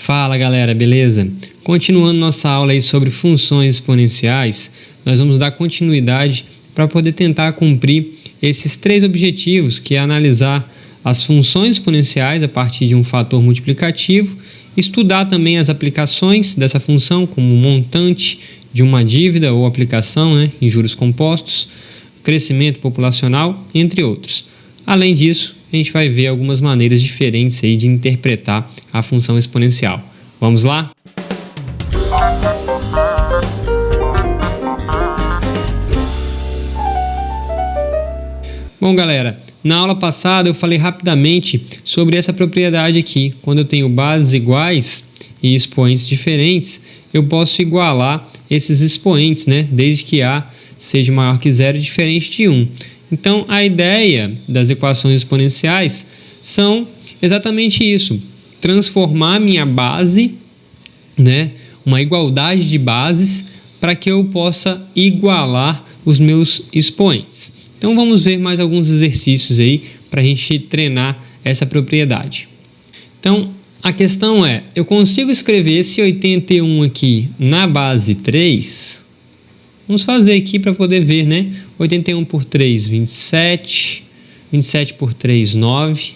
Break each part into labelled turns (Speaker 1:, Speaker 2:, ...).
Speaker 1: Fala galera, beleza? Continuando nossa aula aí sobre funções exponenciais, nós vamos dar continuidade para poder tentar cumprir esses três objetivos, que é analisar as funções exponenciais a partir de um fator multiplicativo, estudar também as aplicações dessa função, como o montante de uma dívida ou aplicação, em juros compostos, crescimento populacional, entre outros. Além disso, a gente vai ver algumas maneiras diferentes aí de interpretar a função exponencial. Vamos lá? Bom, galera, na aula passada eu falei rapidamente sobre essa propriedade aqui. Quando eu tenho bases iguais e expoentes diferentes, eu posso igualar esses expoentes, desde que A seja maior que zero e diferente de 1. Então, a ideia das equações exponenciais são exatamente isso: transformar minha base, uma igualdade de bases, para que eu possa igualar os meus expoentes. Então, vamos ver mais alguns exercícios aí para a gente treinar essa propriedade. Então, a questão é, eu consigo escrever esse 81 aqui na base 3? Vamos fazer aqui para poder ver, 81 por 3, 27. 27 por 3, 9.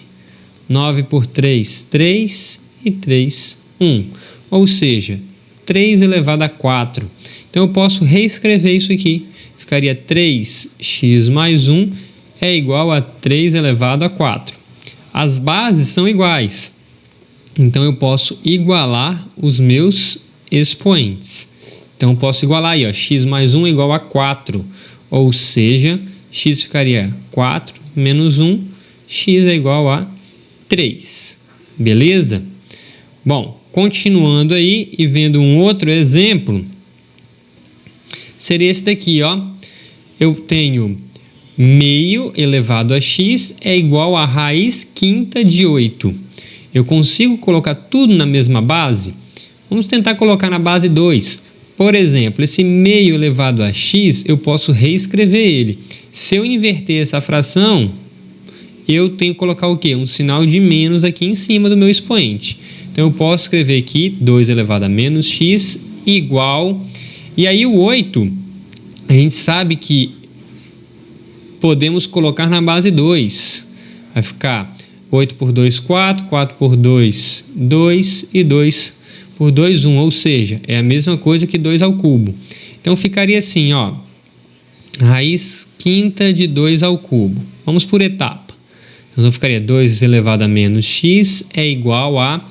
Speaker 1: 9 por 3, 3. E 3, 1. Ou seja, 3 elevado a 4. Então, eu posso reescrever isso aqui. Ficaria 3x mais 1 é igual a 3 elevado a 4. As bases são iguais. Então, eu posso igualar os meus expoentes. Então, eu posso igualar aí, x mais 1 é igual a 4. Ou seja, x ficaria 4 menos 1, x é igual a 3. Beleza? Bom, continuando aí e vendo um outro exemplo, seria esse daqui, Eu tenho meio elevado a x é igual a raiz quinta de 8. Eu consigo colocar tudo na mesma base? Vamos tentar colocar na base 2. Por exemplo, esse meio elevado a x, eu posso reescrever ele. Se eu inverter essa fração, eu tenho que colocar o quê? Um sinal de menos aqui em cima do meu expoente. Então, eu posso escrever aqui 2 elevado a menos x igual... E aí, o 8, a gente sabe que podemos colocar na base 2. Vai ficar 8 por 2, 4. 4 por 2, 2. E 2 por 2, 1, ou seja, é a mesma coisa que 2 ao cubo. Então, ficaria assim, raiz quinta de 2 ao cubo. Vamos por etapa. Então, ficaria 2 elevado a menos x é igual a...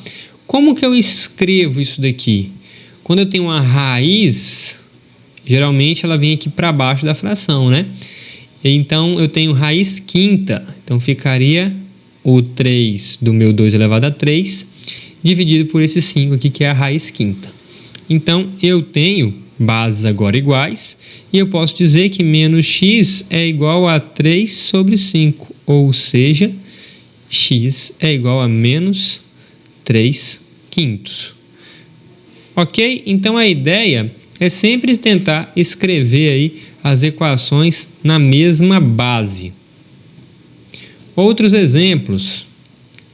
Speaker 1: Como que eu escrevo isso daqui? Quando eu tenho uma raiz, geralmente ela vem aqui para baixo da fração, Então, eu tenho raiz quinta. Então, ficaria o 3 do meu 2 elevado a 3... dividido por esse 5 aqui, que é a raiz quinta. Então, eu tenho bases agora iguais, e eu posso dizer que menos x é igual a 3 sobre 5, ou seja, x é igual a menos 3 quintos. Ok? Então, a ideia é sempre tentar escrever aí as equações na mesma base. Outros exemplos.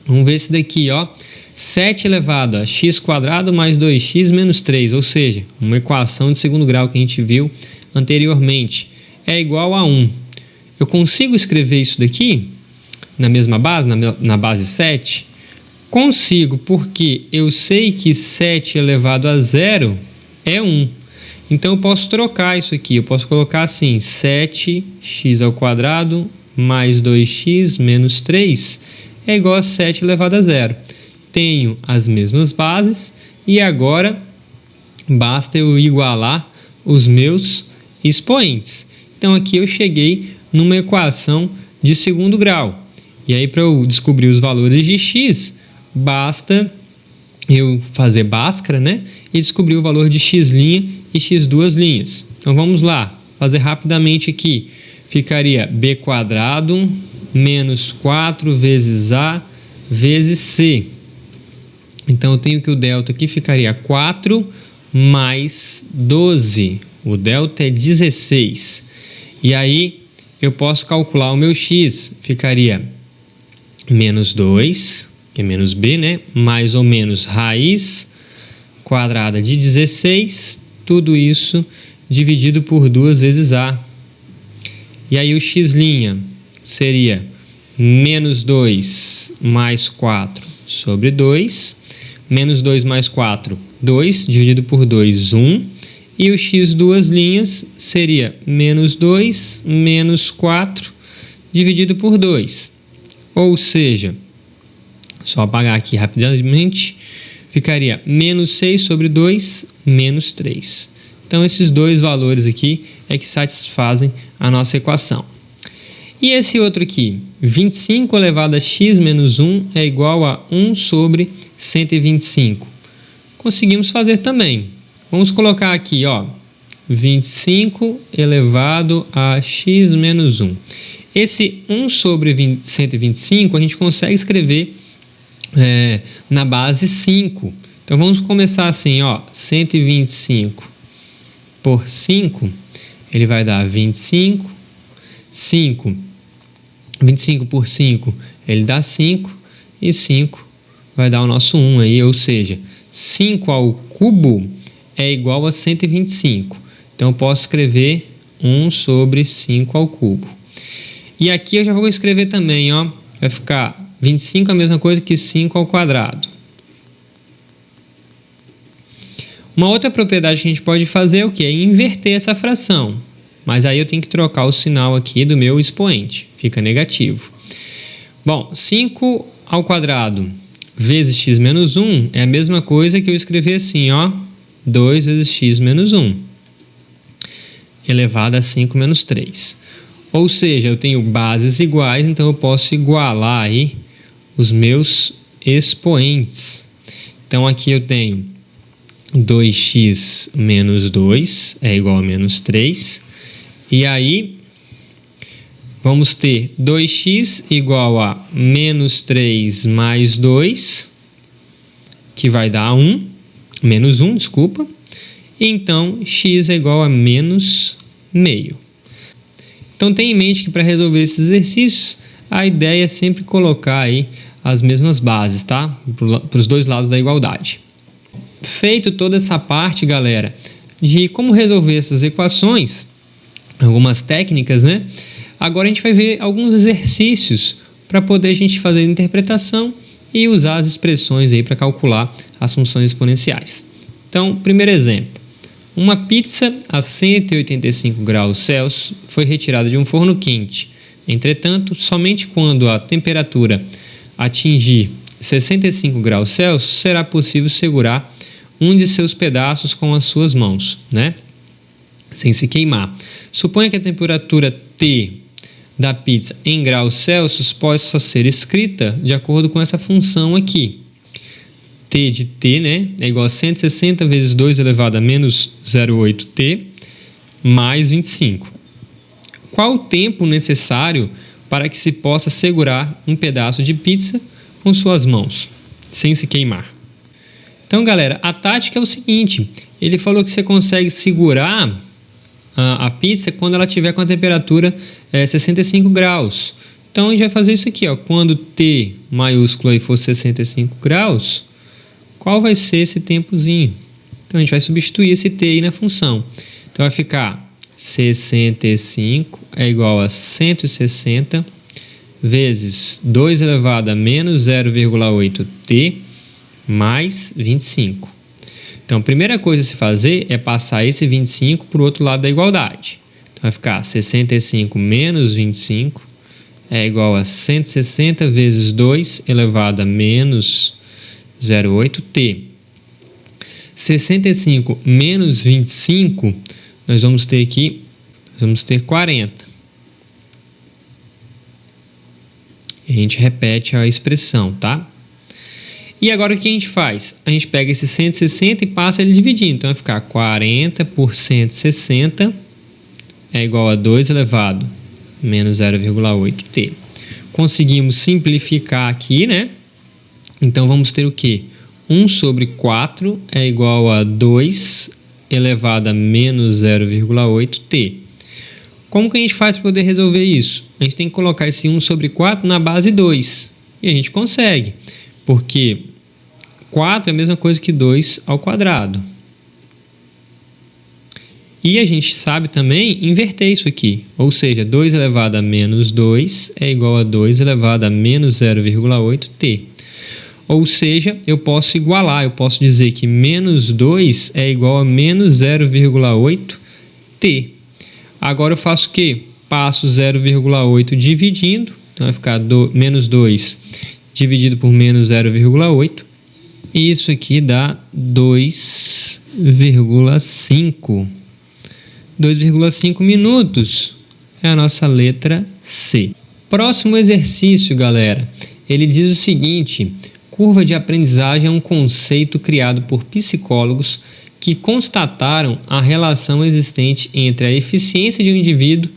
Speaker 1: Vamos ver esse daqui, 7 elevado a x² mais 2x menos 3, ou seja, uma equação de segundo grau que a gente viu anteriormente, é igual a 1. Eu consigo escrever isso daqui na mesma base, na base 7? Consigo, porque eu sei que 7 elevado a 0 é 1. Então, eu posso trocar isso aqui. Eu posso colocar assim, 7x² mais 2x menos 3 é igual a 7 elevado a 0. Tenho as mesmas bases e agora basta eu igualar os meus expoentes. Então, aqui eu cheguei numa equação de segundo grau. E aí, para eu descobrir os valores de x, basta eu fazer Bhaskara, e descobrir o valor de x' e x2'. Então, vamos lá, fazer rapidamente aqui. Ficaria b² menos 4 vezes a vezes c. Então, eu tenho que o delta aqui ficaria 4 mais 12. O delta é 16. E aí, eu posso calcular o meu x. Ficaria menos 2, que é menos b, mais ou menos raiz quadrada de 16, tudo isso dividido por 2 vezes a. E aí o x' seria menos 2 mais 4 sobre 2, menos 2 mais 4, 2, dividido por 2, 1, e o x duas linhas seria menos 2 menos 4, dividido por 2. Ou seja, só apagar aqui rapidamente, ficaria menos 6 sobre 2, menos 3. Então, esses dois valores aqui é que satisfazem a nossa equação. E esse outro aqui, 25 elevado a x menos 1 é igual a 1 sobre 125. Conseguimos fazer também. Vamos colocar aqui, ó, 25 elevado a x menos 1. Esse 1 sobre 125 a gente consegue escrever na base 5. Então, vamos começar assim, ó, 125 por 5, ele vai dar 25. 25 por 5, ele dá 5. E 5 vai dar o nosso 1 aí, ou seja, 5 ao cubo é igual a 125. Então, eu posso escrever 1 sobre 5 ao cubo. E aqui eu já vou escrever também, ó, vai ficar 25 a mesma coisa que 5 ao quadrado. Uma outra propriedade que a gente pode fazer é o quê? É inverter essa fração. Mas aí eu tenho que trocar o sinal aqui do meu expoente. Fica negativo. Bom, 5 ao quadrado vezes x menos 1 é a mesma coisa que eu escrever assim, ó, 2 vezes x menos 1 elevado a 5 menos 3. Ou seja, eu tenho bases iguais, então eu posso igualar aí os meus expoentes. Então, aqui eu tenho 2x menos 2 é igual a menos 3. E aí, vamos ter 2x igual a menos 3 mais 2, que vai dar 1, menos 1, desculpa. E então, x é igual a menos meio. Então, tenha em mente que para resolver esses exercícios, a ideia é sempre colocar aí as mesmas bases, tá? Para os dois lados da igualdade. Feito toda essa parte, galera, de como resolver essas equações, algumas técnicas, né? Agora a gente vai ver alguns exercícios para poder a gente fazer a interpretação e usar as expressões aí para calcular as funções exponenciais. Então, primeiro exemplo. Uma pizza a 185 graus Celsius foi retirada de um forno quente. Entretanto, somente quando a temperatura atingir 65 graus Celsius será possível segurar um de seus pedaços com as suas mãos, né? Sem se queimar. Suponha que a temperatura T da pizza em graus Celsius possa ser escrita de acordo com essa função aqui. T de T, né, é igual a 160 vezes 2 elevado a menos 0,8T mais 25. Qual o tempo necessário para que se possa segurar um pedaço de pizza com suas mãos, sem se queimar? Então, galera, a tática é o seguinte, ele falou que você consegue segurar a pizza quando ela estiver com a temperatura 65 graus. Então, a gente vai fazer isso aqui, ó, quando T maiúsculo aí for 65 graus, qual vai ser esse tempozinho? Então, a gente vai substituir esse T aí na função. Então, vai ficar 65 é igual a 160 vezes 2 elevado a menos 0,8T mais 25. Então, a primeira coisa a se fazer é passar esse 25 para o outro lado da igualdade. Então, vai ficar 65 menos 25 é igual a 160 vezes 2 elevado a menos 0,8T. 65 menos 25, nós vamos ter aqui, 40. A gente repete a expressão, tá? E agora o que a gente faz? A gente pega esse 160 e passa ele dividindo. Então vai ficar 40 por 160 é igual a 2 elevado a menos 0,8T. Conseguimos simplificar aqui, né? Então vamos ter o quê? 1 sobre 4 é igual a 2 elevado a menos 0,8T. Como que a gente faz para poder resolver isso? A gente tem que colocar esse 1 sobre 4 na base 2. E a gente consegue. Porque 4 é a mesma coisa que 2 ao quadrado. E a gente sabe também inverter isso aqui. Ou seja, 2 elevado a menos 2 é igual a 2 elevado a menos 0,8t. Ou seja, eu posso igualar, eu posso dizer que menos 2 é igual a menos 0,8t. Agora eu faço o quê? Passo 0,8 dividindo, então vai ficar menos 2 dividido por menos 0,8. E isso aqui dá 2,5. 2,5 minutos é a nossa letra C. Próximo exercício, galera. Ele diz o seguinte: curva de aprendizagem é um conceito criado por psicólogos que constataram a relação existente entre a eficiência de um indivíduo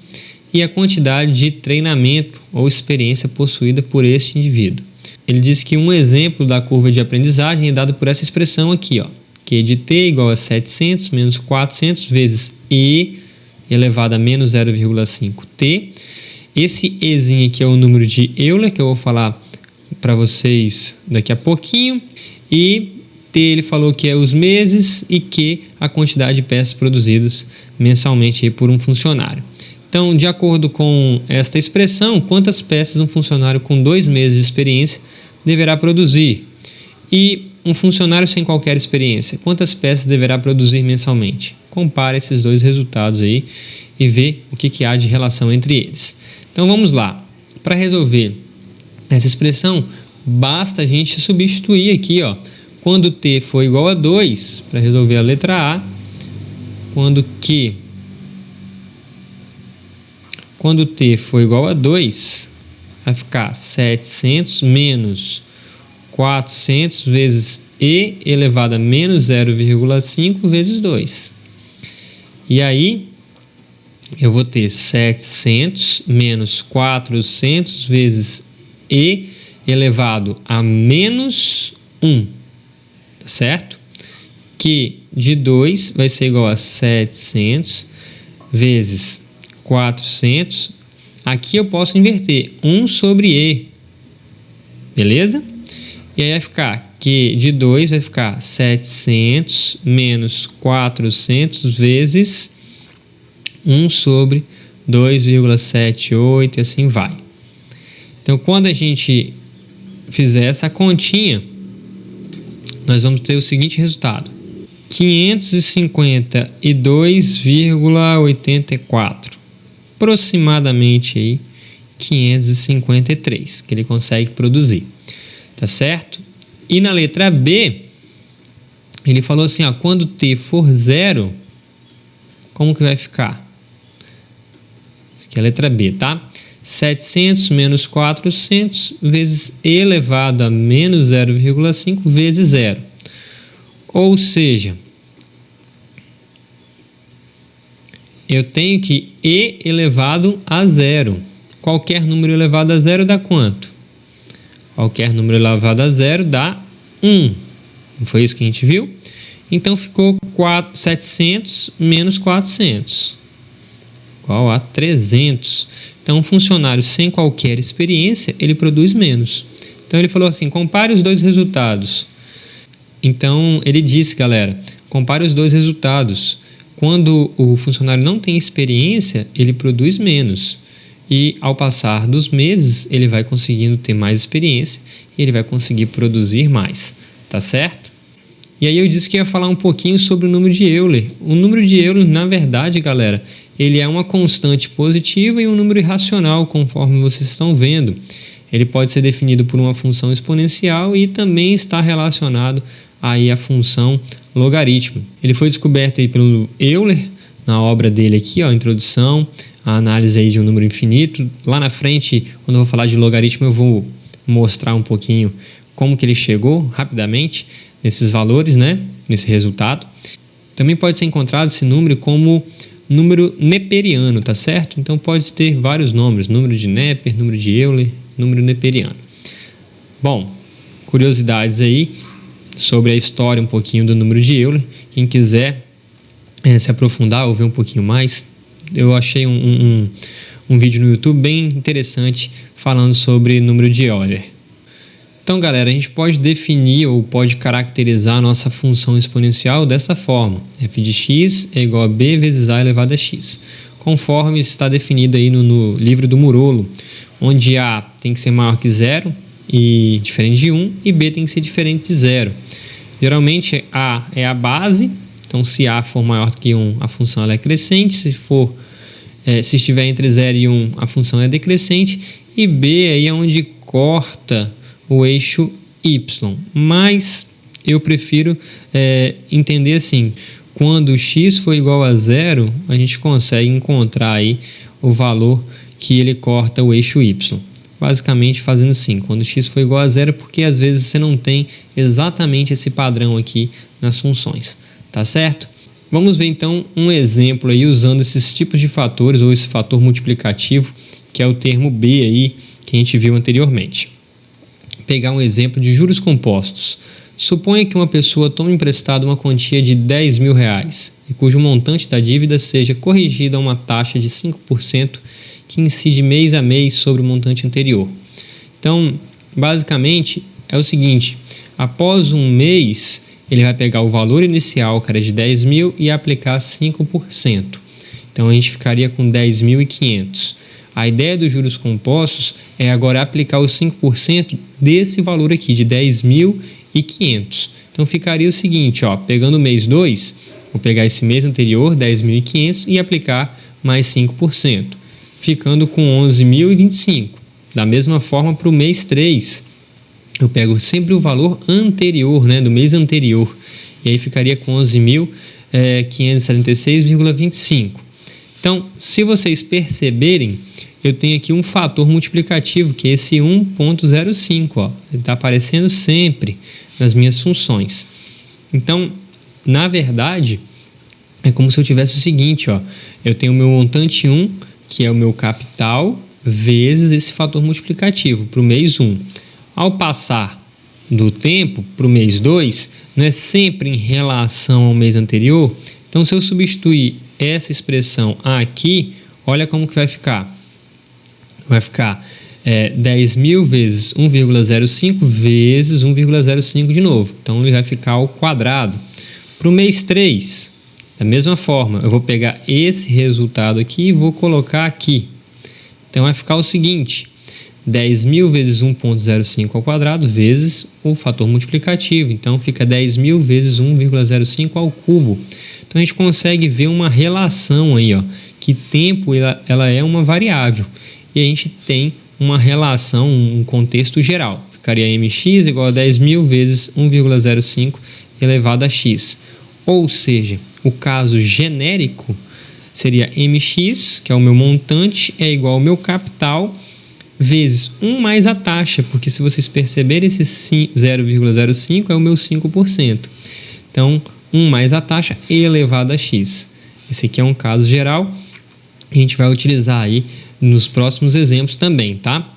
Speaker 1: e a quantidade de treinamento ou experiência possuída por este indivíduo. Ele diz que um exemplo da curva de aprendizagem é dado por essa expressão aqui, ó, Q de t igual a 700 menos 400 vezes E elevado a menos 0,5t. Esse Ezinho aqui é o número de Euler, que eu vou falar para vocês daqui a pouquinho. E T ele falou que é os meses e Q a quantidade de peças produzidas mensalmente aí por um funcionário. Então, de acordo com esta expressão, quantas peças um funcionário com 2 meses de experiência deverá produzir? E um funcionário sem qualquer experiência, quantas peças deverá produzir mensalmente? Compare esses dois resultados aí e vê o que há de relação entre eles. Então vamos lá. Para resolver essa expressão, basta a gente substituir aqui, ó, quando t for igual a 2, para resolver a letra A, quando t for igual a 2, vai ficar 700 menos 400 vezes E elevado a menos 0,5 vezes 2. E aí, eu vou ter 700 menos 400 vezes E elevado a menos 1, tá certo? Que de 2 vai ser igual a 700 vezes 400. Aqui eu posso inverter 1 sobre E, beleza? E aí vai ficar que de 2 vai ficar 700 menos 400 vezes 1 sobre 2,78 e assim vai. Então, quando a gente fizer essa continha, nós vamos ter o seguinte resultado: 552,84, aproximadamente aí 553 que ele consegue produzir, tá certo? E na letra B, ele falou assim, ó, quando t for 0, como que vai ficar? Isso aqui é a letra B, tá? 700 menos 400 vezes E elevado a menos 0,5 vezes 0. Ou seja, eu tenho que E elevado a 0. Qualquer número elevado a 0 dá quanto? Qualquer número elevado a 0 dá 1. Não foi isso que a gente viu? Então ficou 700 menos 400, igual a 300. Então, um funcionário sem qualquer experiência, ele produz menos. Então, ele falou assim, compare os dois resultados. Então, ele disse, galera, compare os dois resultados. Quando o funcionário não tem experiência, ele produz menos. E ao passar dos meses, ele vai conseguindo ter mais experiência e ele vai conseguir produzir mais, tá certo? E aí eu disse que ia falar um pouquinho sobre o número de Euler. O número de Euler, na verdade, galera, ele é uma constante positiva e um número irracional, conforme vocês estão vendo. Ele pode ser definido por uma função exponencial e também está relacionado aí à função logaritmo. Ele foi descoberto aí pelo Euler, na obra dele aqui, ó, Introdução, a análise aí de um número infinito. Lá na frente, quando eu vou falar de logaritmo, eu vou mostrar um pouquinho como que ele chegou rapidamente nesses valores, né, nesse resultado. Também pode ser encontrado esse número como número neperiano, tá certo? Então pode ter vários nomes, número de Neper, número de Euler, número neperiano. Bom, curiosidades aí sobre a história um pouquinho do número de Euler. Quem quiser se aprofundar ou ver um pouquinho mais, eu achei um vídeo no YouTube bem interessante falando sobre número de Euler. Então, galera, a gente pode definir ou pode caracterizar a nossa função exponencial dessa forma. f de x é igual a b vezes a elevado a x, conforme está definido aí no livro do Murolo, onde a tem que ser maior que 0 e diferente de 1, e b tem que ser diferente de 0. Geralmente, a é a base, então se a for maior que 1, a função ela é crescente, se estiver entre 0 e 1, a função é decrescente, e b aí é onde corta o eixo y, mas eu prefiro entender assim, quando x for igual a 0, a gente consegue encontrar aí o valor que ele corta o eixo y. Basicamente fazendo assim, quando x for igual a 0, porque às vezes você não tem exatamente esse padrão aqui nas funções, tá certo? Vamos ver então um exemplo aí usando esses tipos de fatores ou esse fator multiplicativo, que é o termo b aí que a gente viu anteriormente. Pegar um exemplo de juros compostos. Suponha que uma pessoa tome emprestado uma quantia de R$10.000 e cujo montante da dívida seja corrigido a uma taxa de 5% que incide mês a mês sobre o montante anterior. Então, basicamente, é o seguinte, após um mês, ele vai pegar o valor inicial, que era de 10.000, e aplicar 5%. Então, a gente ficaria com 10.500. A ideia dos juros compostos é agora aplicar os 5% desse valor aqui, de 10.500. Então, ficaria o seguinte, ó, pegando o mês 2, vou pegar esse mês anterior, 10.500, e aplicar mais 5%, ficando com 11.025. Da mesma forma, para o mês 3, eu pego sempre o valor anterior, né, do mês anterior, e aí ficaria com 11.576,25. Então, se vocês perceberem, eu tenho aqui um fator multiplicativo, que é esse 1,05. Ele está aparecendo sempre nas minhas funções. Então, na verdade, é como se eu tivesse o seguinte, ó, eu tenho o meu montante 1, que é o meu capital, vezes esse fator multiplicativo para o mês 1. Ao passar do tempo para o mês 2, não é sempre em relação ao mês anterior. Então, se eu substituir essa expressão aqui, olha como que vai ficar. Vai ficar 10.000 vezes 1,05 vezes 1,05 de novo. Então, ele vai ficar ao quadrado. Para o mês 3, da mesma forma, eu vou pegar esse resultado aqui e vou colocar aqui. Então, vai ficar o seguinte, 10.000 vezes 1,05 ao quadrado vezes o fator multiplicativo. Então, fica 10.000 vezes 1,05 ao cubo. Então, a gente consegue ver uma relação aí, ó, que tempo ela é uma variável. E a gente tem uma relação, um contexto geral. Ficaria mx igual a 10.000 vezes 1,05 elevado a x. Ou seja, o caso genérico seria mx, que é o meu montante, é igual ao meu capital, vezes 1 mais a taxa, porque se vocês perceberem, esse 0,05 é o meu 5%. Então, 1 mais a taxa elevado a x. Esse aqui é um caso geral, a gente vai utilizar aí nos próximos exemplos também, tá?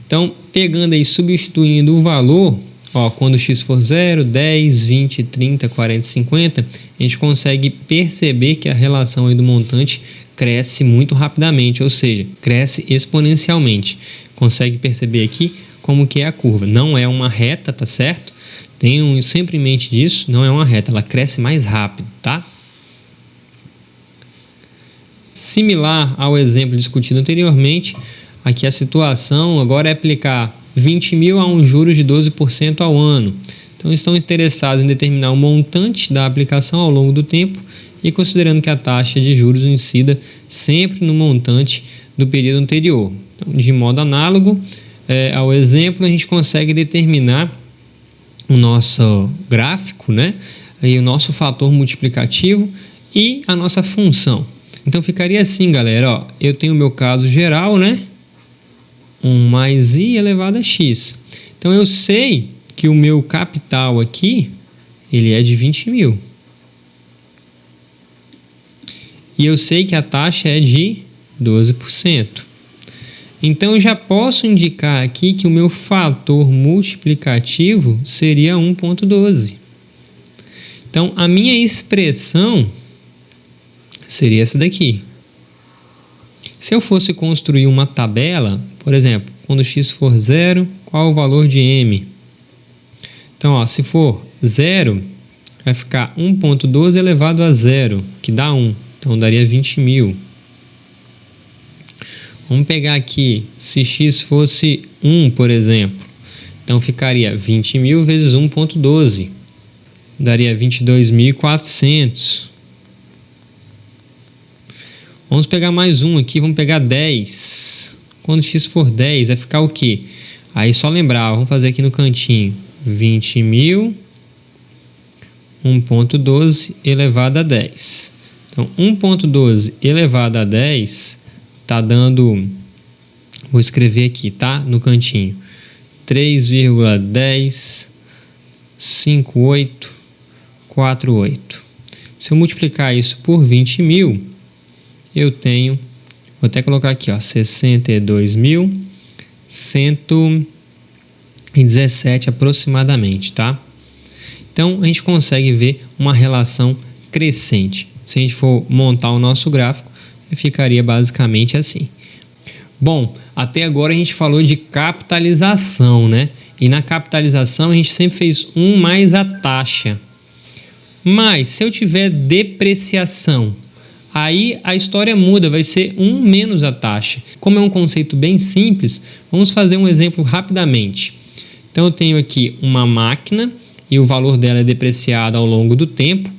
Speaker 1: Então, pegando aí, substituindo o valor, ó, quando x for 0, 10, 20, 30, 40, 50, a gente consegue perceber que a relação aí do montante cresce muito rapidamente, ou seja, cresce exponencialmente. Consegue perceber aqui como que é a curva. Não é uma reta, tá certo? Tenham sempre em mente disso, não é uma reta, ela cresce mais rápido, tá? Similar ao exemplo discutido anteriormente, aqui a situação agora é aplicar 20.000 a um juros de 12% ao ano. Então, estão interessados em determinar o montante da aplicação ao longo do tempo e considerando que a taxa de juros incida sempre no montante do período anterior. Então, de modo análogo ao exemplo, a gente consegue determinar o nosso gráfico, né? Aí o nosso fator multiplicativo e a nossa função. Então, ficaria assim, galera, ó, eu tenho o meu caso geral, né? 1 mais i elevado a x. Então, eu sei que o meu capital aqui, ele é de 20.000. E eu sei que a taxa é de 12%. Então, eu já posso indicar aqui que o meu fator multiplicativo seria 1,12. Então, a minha expressão seria essa daqui. Se eu fosse construir uma tabela, por exemplo, Quando x for 0, qual o valor de m? Então, ó, se for 0, vai ficar 1.12 elevado a 0, que dá 1. Então, daria 20.000. Vamos pegar aqui, se x fosse 1, por exemplo. Então, ficaria 20.000 vezes 1.12. Daria 22.400. Vamos pegar mais um aqui, vamos pegar 10. Quando x for 10, vai ficar o quê? Aí só lembrar, vamos fazer aqui no cantinho. 20.000, 1.12 elevado a 10. Então, 1.12 elevado a 10 está dando, vou escrever aqui, tá? No cantinho. 3,105848. Se eu multiplicar isso por 20.000, eu tenho, vou até colocar aqui, ó, 62.117 aproximadamente, tá? Então, a gente consegue ver uma relação crescente. Se a gente for montar o nosso gráfico, ficaria basicamente assim. Bom, até agora a gente falou de capitalização, né? E na capitalização a gente sempre fez 1 mais a taxa. Mas se eu tiver depreciação, aí a história muda, vai ser 1 menos a taxa. Como é um conceito bem simples, vamos fazer um exemplo rapidamente. Então eu tenho aqui uma máquina e o valor dela é depreciado ao longo do tempo.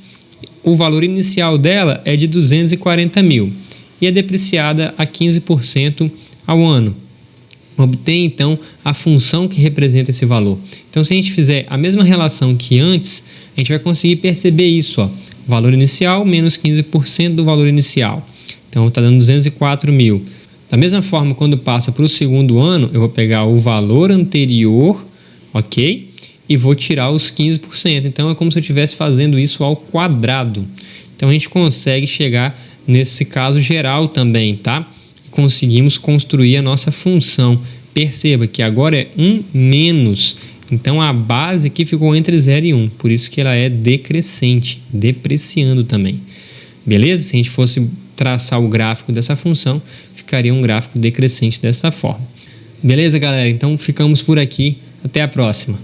Speaker 1: O valor inicial dela é de 240 mil e é depreciada a 15% ao ano. Obtém então a função que representa esse valor. Então, se a gente fizer a mesma relação que antes, a gente vai conseguir perceber isso, ó. Valor inicial menos 15% do valor inicial. Então, está dando 204 mil. Da mesma forma, quando passa para o segundo ano, eu vou pegar o valor anterior, ok? E vou tirar os 15%. Então, é como se eu estivesse fazendo isso ao quadrado. Então, a gente consegue chegar nesse caso geral também, tá? Conseguimos construir a nossa função. Perceba que agora é 1 menos. Então, a base aqui ficou entre 0 e 1. Por isso que ela é decrescente, depreciando também. Beleza? Se a gente fosse traçar o gráfico dessa função, ficaria um gráfico decrescente dessa forma. Beleza, galera? Então, ficamos por aqui. Até a próxima.